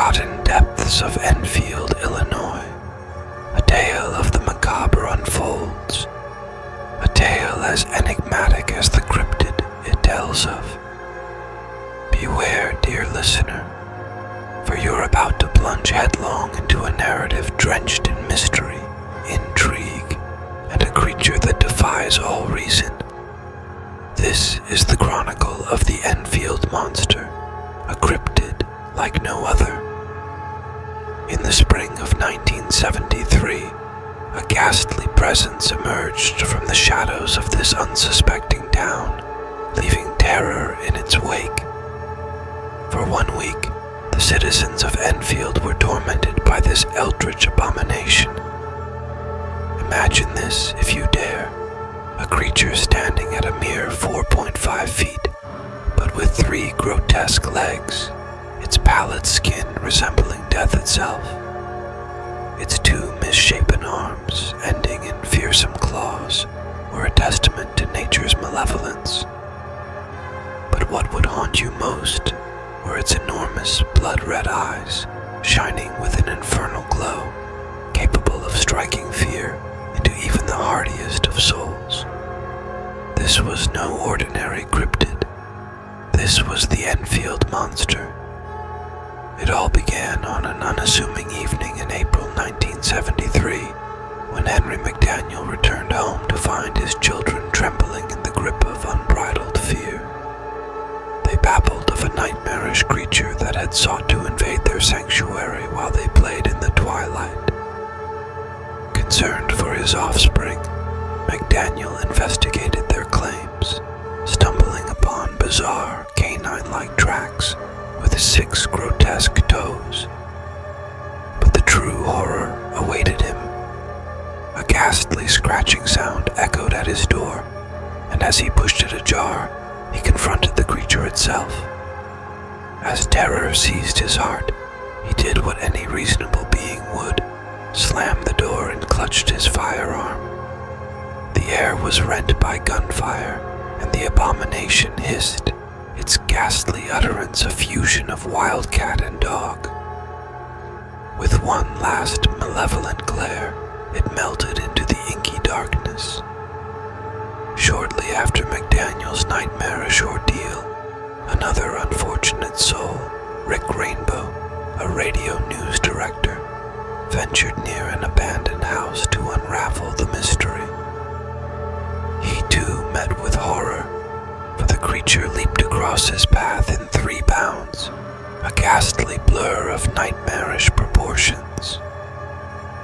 forgotten depths of Enfield, Illinois, a tale of the macabre unfolds, a tale as enigmatic as the cryptid it tells of. Beware, dear listener, for you're about to plunge headlong into a narrative drenched in mystery, intrigue, and a creature that defies all reason. This is the chronicle of the Enfield Monster, a cryptid like no other. In the spring of 1973, a ghastly presence emerged from the shadows of this unsuspecting town, leaving terror in its wake. For 1 week, the citizens of Enfield were tormented by this eldritch abomination. Imagine this, if you dare, a creature standing at a mere 4.5 feet, but with 3 grotesque legs, its pallid skin resembling death itself, its 2 misshapen arms ending in fearsome claws were a testament to nature's malevolence. But what would haunt you most were its enormous blood-red eyes, shining with an infernal glow, capable of striking fear into even the hardiest of souls. This was no ordinary cryptid. This was the Enfield Monster. It all began on an unassuming evening in April 1973, when Henry McDaniel returned home to find his children trembling in the grip of unbridled fear. They babbled of a nightmarish creature that had sought to invade their sanctuary while they played in the twilight. Concerned for his offspring, McDaniel investigated their claims, stumbling upon bizarre canine-like tracks with 6 grotesque toes. But the true horror awaited him. A ghastly scratching sound echoed at his door, and as he pushed it ajar, he confronted the creature itself. As terror seized his heart, he did what any reasonable being would, slammed the door and clutched his firearm. The air was rent by gunfire, and the abomination hissed, its ghastly utterance a fusion of wildcat and dog. With one last malevolent glare, it melted into the inky darkness. Shortly after McDaniel's nightmarish ordeal, another unfortunate soul, Rick Rainbow, a radio news director, ventured near an abandoned house to unravel the mystery. He too met with horror, for the creature leaped across his path in 3 bounds, a ghastly blur of nightmarish proportions.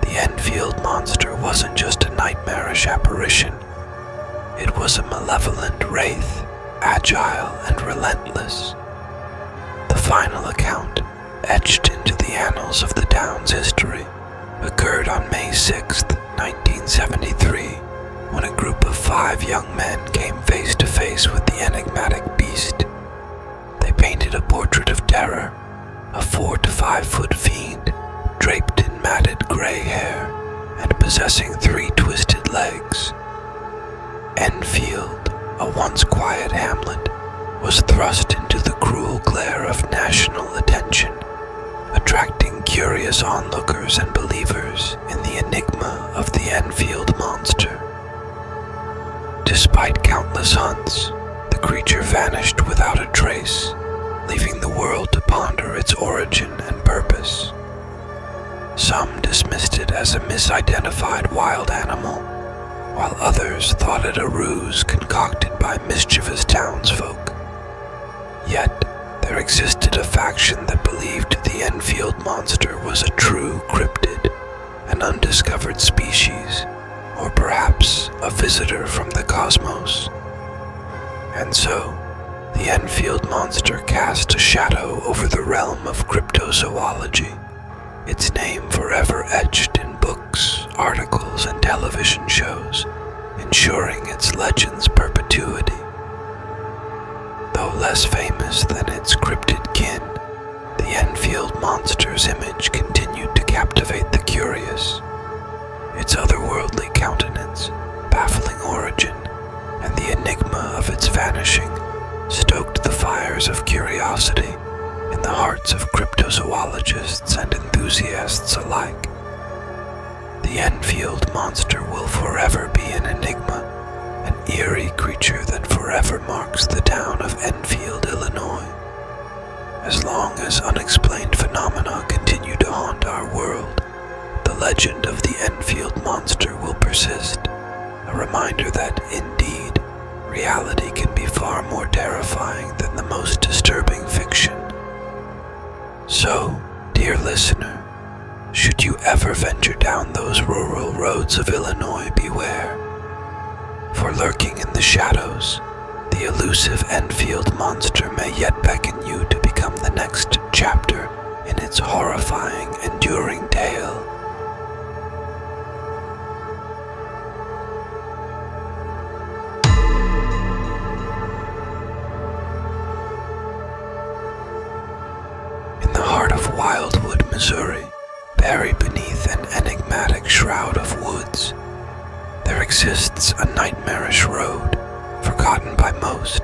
The Enfield Monster wasn't just a nightmarish apparition. It was a malevolent wraith, agile and relentless. The final account, etched into the annals of the town's history, occurred on May 6, 1973, when a group of 5 young men came face to face with the enigmatic beast. They painted a portrait of terror, a 4 to 5 foot fiend, draped in matted gray hair and possessing 3 twisted legs. Enfield, a once quiet hamlet, was thrust into the cruel glare of national attention, attracting curious onlookers and believers in the enigma of the Enfield Monster. Despite countless hunts, the creature vanished without a trace, leaving the world to ponder its origin and purpose. Some dismissed it as a misidentified wild animal, while others thought it a ruse concocted by mischievous townsfolk. Yet, there existed a faction that believed the Enfield Monster was a true cryptid, an undiscovered species, or perhaps a visitor from the cosmos. And so, the Enfield Monster cast a shadow over the realm of cryptozoology, its name forever etched in books, articles, and television shows, ensuring its legend's perpetuity. Though less famous than its cryptid kin, the Enfield Monster's image continued to captivate the curious. Its otherworldly countenance, baffling origin, and the enigma of its vanishing stoked the fires of curiosity, in the hearts of cryptozoologists and enthusiasts alike. The Enfield monster will forever be an enigma, an eerie creature that forever marks the town of Enfield, Illinois. As long as unexplained phenomena continue to haunt our world, the legend of the Enfield monster will persist, a reminder that, indeed, reality can be far more terrifying than the most disturbing fiction. So, dear listener, should you ever venture down those rural roads of Illinois, beware. For lurking in the shadows, the elusive Enfield monster may yet beckon you to become the next chapter in its horrifying, enduring tale. In the heart of Wildwood, Missouri, buried beneath an enigmatic shroud of woods, there exists a nightmarish road, forgotten by most,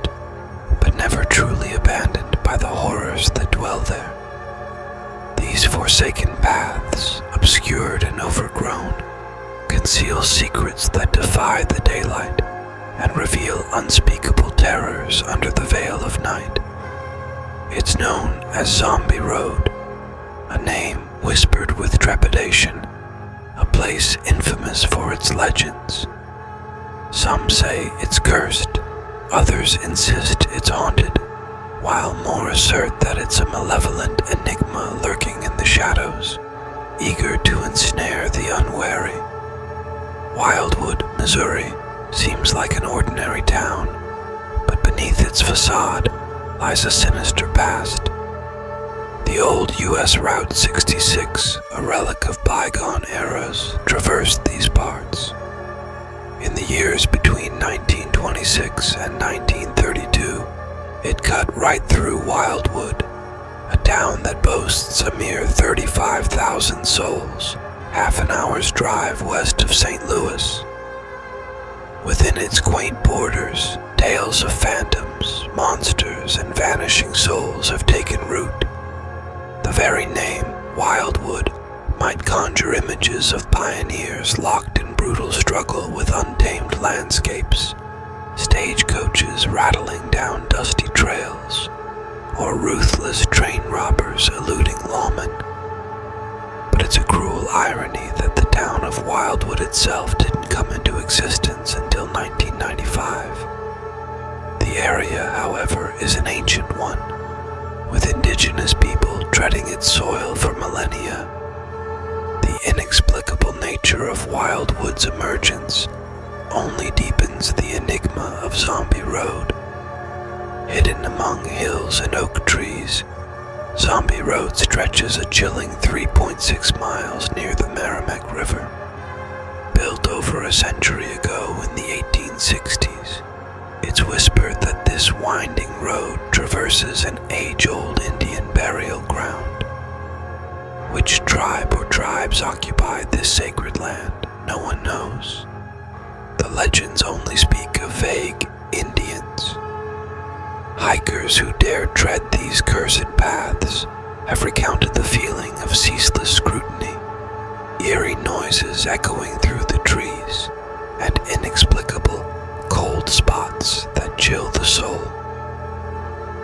but never truly abandoned by the horrors that dwell there. These forsaken paths, obscured and overgrown, conceal secrets that defy the daylight and reveal unspeakable terrors under the veil of night. It's known as Zombie Road, a name whispered with trepidation, a place infamous for its legends. Some say it's cursed, others insist it's haunted, while more assert that it's a malevolent enigma lurking in the shadows, eager to ensnare the unwary. Wildwood, Missouri, seems like an ordinary town, but beneath its facade lies a sinister past. The old U.S. Route 66, a relic of bygone eras, traversed these parts. In the years between 1926 and 1932, it cut right through Wildwood, a town that boasts a mere 35,000 souls, half an hour's drive west of St. Louis. Within its quaint borders, tales of phantoms, monsters, and vanishing souls have taken root. The very name, Wildwood, might conjure images of pioneers locked in brutal struggle with untamed landscapes, stagecoaches rattling down dusty trails, or ruthless train robbers eluding lawmen. But it's a cruel irony that the town of Wildwood itself didn't come into existence until 1995. The area, however, is an ancient one, with indigenous people treading its soil for millennia. The inexplicable nature of Wildwood's emergence only deepens the enigma of Zombie Road. Hidden among hills and oak trees, Zombie Road stretches a chilling 3.6 miles near the Merrimack River. Built over a century ago in the 1860s, it's whispered that this winding road traverses an age-old Indian burial ground. Which tribe or tribes occupied this sacred land, no one knows. The legends only speak of vague Indians. Hikers who dared tread these cursed paths have recounted the feeling of ceaseless scrutiny, eerie noises echoing through the trees, and inexplicable cold spots that chill the soul.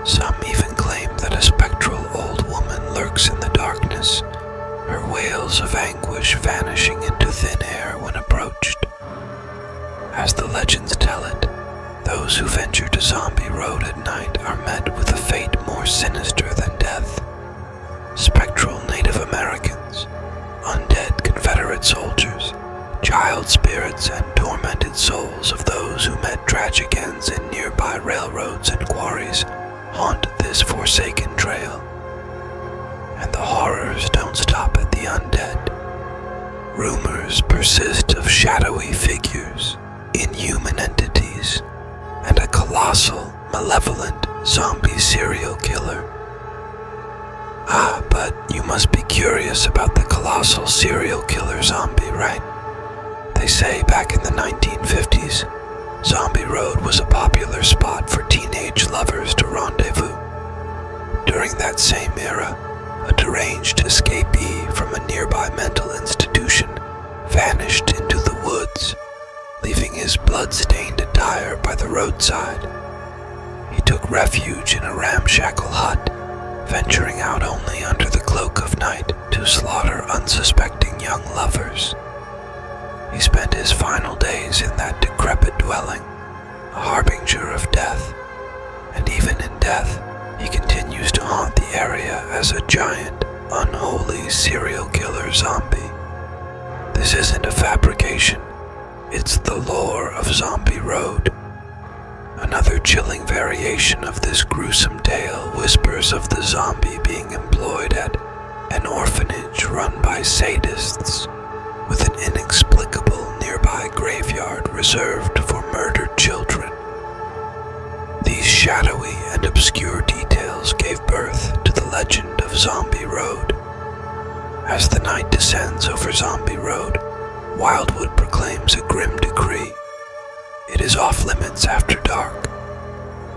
Some even claim that a spectral old woman lurks in the darkness, her wails of anguish vanishing into thin air when approached. As the legends tell it, those who venture to Zombie Road at night are met with a fate more sinister than death. Spectral Native Americans, undead Confederate soldiers, child spirits, and tormented souls of those who met tragic ends in nearby railroads and quarries haunt this forsaken trail. And the horrors don't stop at the undead. Rumors persist of shadowy figures, inhuman entities, and a colossal, malevolent zombie serial killer. But you must be curious about the colossal serial killer zombie, right? They say back in the 1950s, Zombie Road was a popular spot for teenage lovers to rendezvous. During that same era, a deranged escapee from a nearby mental institution vanished into the woods, leaving his blood-stained attire by the roadside. He took refuge in a ramshackle hut, venturing out only under the cloak of night to slaughter unsuspecting young lovers. He spent his final days in that decrepit dwelling, a harbinger of death, and even in death, he continues to haunt the area as a giant, unholy serial killer zombie. This isn't a fabrication, it's the lore of Zombie Road. Another chilling variation of this gruesome tale whispers of the zombie being employed at an orphanage run by sadists, with an inexplicable nearby graveyard reserved for murdered children. These shadowy and obscure details gave birth to the legend of Zombie Road. As the night descends over Zombie Road, Wildwood proclaims a grim decree. It is off limits after dark.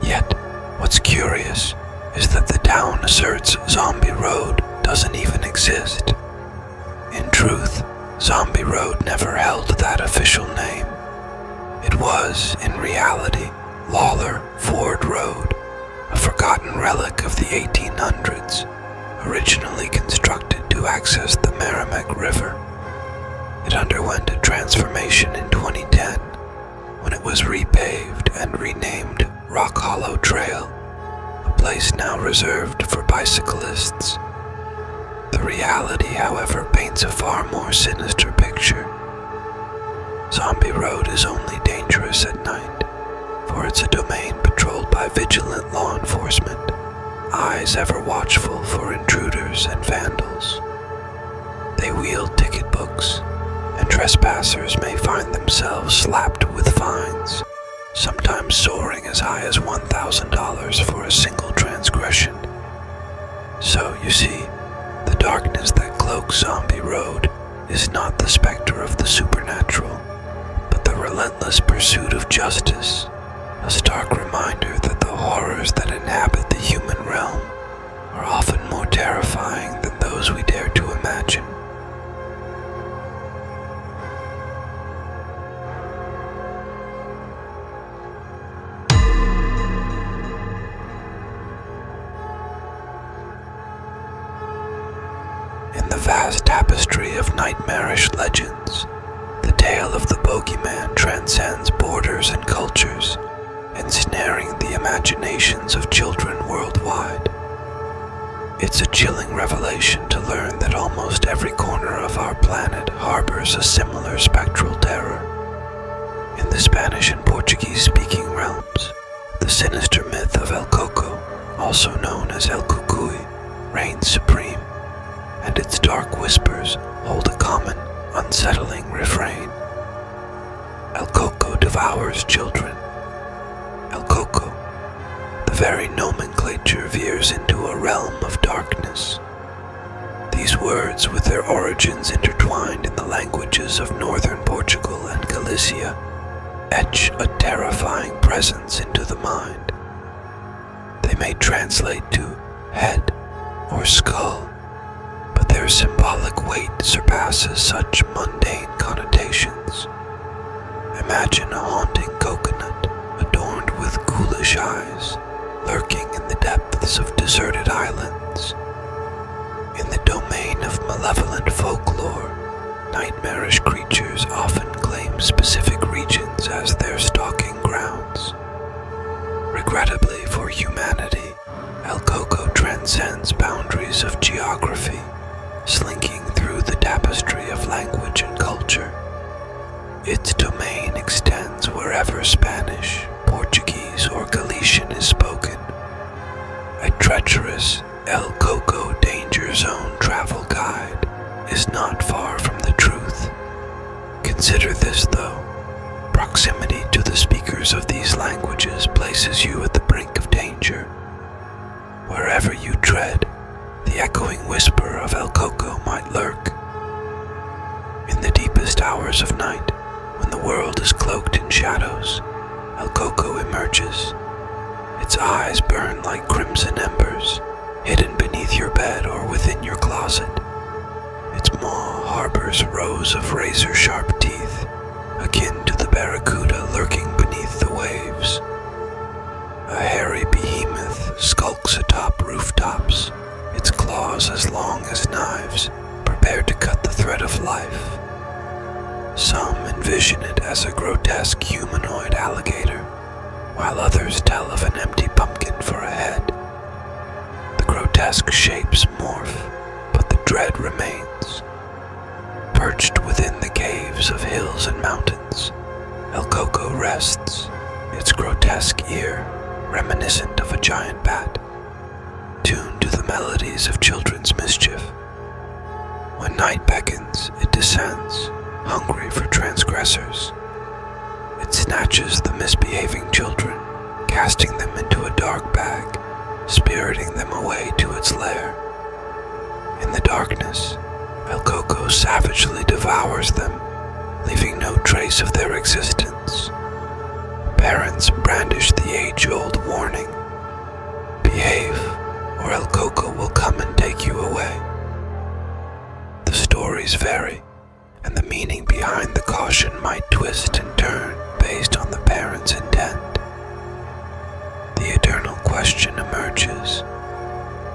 Yet, what's curious is that the town asserts Zombie Road doesn't even exist. In truth, Zombie Road never held that official name. It was, in reality, Lawler Ford Road, a forgotten relic of the 1800s, originally constructed to access the Merrimack River. It underwent a transformation in 2010 when it was repaved and renamed Rock Hollow Trail, a place now reserved for bicyclists. The reality, however, paints a far more sinister picture. Zombie Road is only dangerous at night, for it's a domain patrolled by vigilant law enforcement, eyes ever watchful for intruders and vandals. They wield ticket books, and trespassers may find themselves slapped with fines, sometimes soaring as high as $1,000 for a single transgression. So, you see, the darkness that cloaks Zombie Road is not the specter of the supernatural, but the relentless pursuit of justice, a stark reminder that the horrors that inhabit the human realm are often more terrifying than those we dare to imagine. In the vast tapestry of nightmarish legends, the tale of the bogeyman transcends borders and cultures, ensnaring the imaginations of children worldwide. It's a chilling revelation to learn that almost every corner of our planet harbors a similar spectral terror. In the Spanish and Portuguese-speaking realms, the sinister myth of El Coco, also known as El Cucuy, reigns supreme, and its dark whispers hold a common, unsettling refrain. El Coco devours children. El Coco, the very nomenclature veers into a realm of darkness. These words, with their origins intertwined in the languages of northern Portugal and Galicia, etch a terrifying presence into the mind. They may translate to head or skull, but their symbolic weight surpasses such mundane connotations. Imagine a haunting coconut adorned with ghoulish eyes, lurking in the depths of deserted islands. In the domain of malevolent folklore, nightmarish creatures often claim specific regions as their stalking grounds. Regrettably for humanity, El Coco transcends boundaries of geography, slinking through the tapestry of language and culture. Its domain extends wherever Spanish, Portuguese, or Galician is spoken. A treacherous El Coco danger zone travel guide is not far from the truth. Consider this, though. Proximity to the speakers of these languages places you at the brink of danger. Wherever you tread, the echoing whisper of El Coco might lurk. In the deepest hours of night, when the world is cloaked in shadows, El Coco emerges. Its eyes burn like crimson embers, hidden beneath your bed or within your closet. Its maw harbors rows of razor-sharp teeth, akin to the barracuda lurking beneath the waves. A hairy behemoth skulks atop rooftops, its claws as long as knives, prepared to cut the thread of life. Some envision it as a grotesque humanoid alligator, while others tell of an empty pumpkin for a head. The grotesque shapes morph, but the dread remains. Perched within the caves of hills and mountains, El Coco rests, its grotesque ear reminiscent of a giant bat, tuned to the melodies of children's mischief. When night beckons, it descends, hungry for transgressors. It snatches the misbehaving children, casting them into a dark bag, spiriting them away to its lair. In the darkness, El Coco savagely devours them, leaving no trace of their existence. Parents brandish the age-old warning, "Behave, or El Coco will come and take you away." The stories vary, and the meaning behind the caution might twist and turn based on the parents' intent. The eternal question emerges: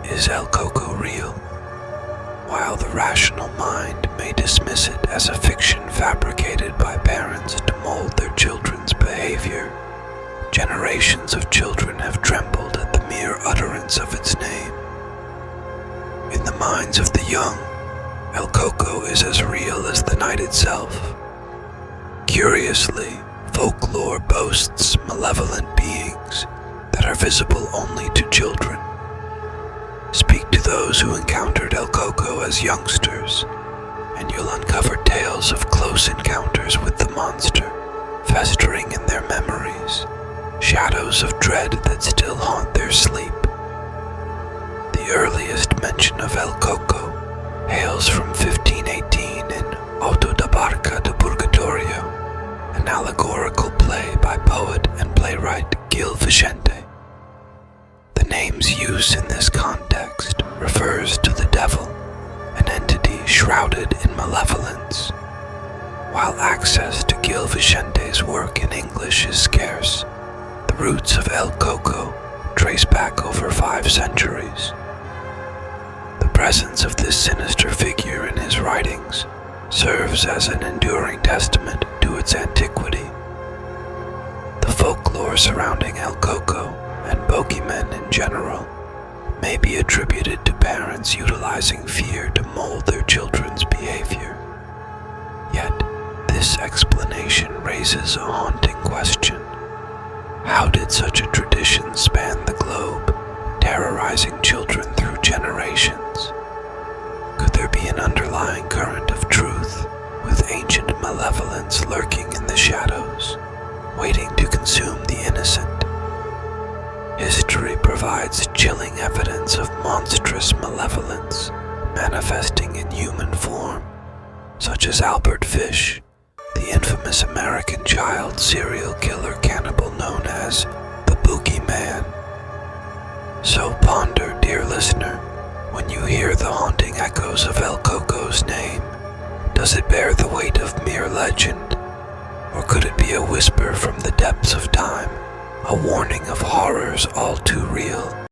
is El Coco real? While the rational mind may dismiss it as a fiction fabricated by parents to mold their children's behavior, generations of children have trembled at the mere utterance of its name. In the minds of the young, El Coco is as real as the night itself. Curiously, folklore boasts malevolent beings that are visible only to children. Speak to those who encountered El Coco as youngsters, and you'll uncover tales of close encounters with the monster, festering in their memories, shadows of dread that still haunt their sleep. The earliest mention of El Coco hails from 1518 in Auto da Barca de Purgatorio, an allegorical play by poet and playwright Gil Vicente. The name's use in this context refers to the devil, an entity shrouded in malevolence. While access to Gil Vicente's work in English is scarce, the roots of El Coco trace back over 5 centuries. The presence of this sinister figure in his writings serves as an enduring testament to its antiquity. The folklore surrounding El Coco and bogeymen in general may be attributed to parents utilizing fear to mold their children's behavior. Yet, this explanation raises a haunting question. How did such a tradition span the globe, terrorizing children through generations? Could there be an underlying current of truth, with ancient malevolence lurking in the shadows, waiting to consume the innocent? History provides chilling evidence of monstrous malevolence manifesting in human form, such as Albert Fish, the infamous American child serial killer cannibal known as the Boogeyman. So ponder, dear listener, when you hear the haunting echoes of El Coco's name, does it bear the weight of mere legend, or could it be a whisper from the depths of time? A warning of horrors all too real?